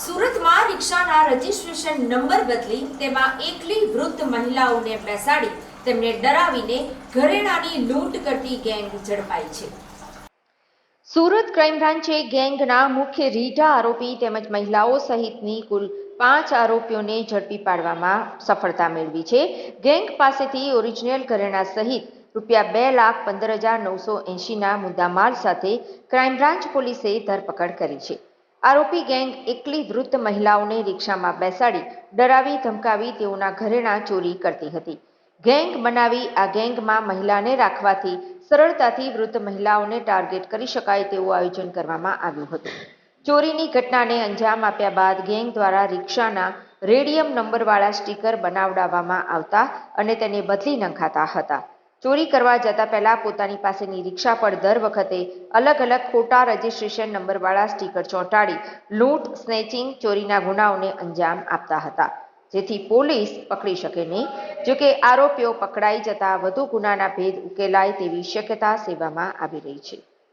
સુરતમાં રિક્ષાના registration number બદલી તેમાં એકલી વૃદ્ધ મહિલાઓને બેસાડી તેમને ડરાવીને ઘરેણાની લૂંટ કરતી ગેંગ ઝડપાઈ છે। સુરત ક્રાઇમ બ્રાન્ચે ગેંગના મુખ્ય રીઢા આરોપી તેમજ મહિલાઓ સહિતની કુલ 5 આરોપીઓને ઝડપી પાડવામાં સફળતા મેળવી છે। ગેંગ પાસેથી ઓરિજિનલ ઘરેણા સહિત ₹2,15,980ના મુદ્દામાલ સાથે ક્રાઇમ બ્રાન્ચ પોલીસે ધરપકડ કરી છે। આરોપી ગેંગ એકલી વૃદ્ધ મહિલાઓને રિક્ષામાં બેસાડી ડરાવી ધમકાવી તેઓના ઘરેણાં ચોરી કરતી હતી। ગેંગ બનાવી આ ગેંગમાં મહિલાને રાખવાથી સરળતાથી વૃદ્ધ મહિલાઓને ટાર્ગેટ કરી શકાય તેવું આયોજન કરવામાં આવ્યું હતું। ચોરીની ઘટનાને અંજામ આપ્યા બાદ ગેંગ દ્વારા રિક્ષાના રેડિયમ નંબરવાળા સ્ટીકર બનાવડાવવામાં આવતા અને તેને બદલી નંખાતા હતા। ચોરી કરવા જતા પહેલા પોતાની પાસેની રિક્ષા પર દર વખતે અલગ અલગ ખોટા રજીસ્ટ્રેશન નંબરવાળા સ્ટીકર ચોંટાડી લૂંટ, સ્નેચિંગ, ચોરીના ગુનાઓને અંજામ આપતા હતા, જેથી પોલીસ પકડી શકે નહીં। જોકે આરોપીઓ પકડાઈ જતા વધુ ગુનાના ભેદ ઉકેલાય તેવી શક્યતા સેવવામાં આવી રહી છે।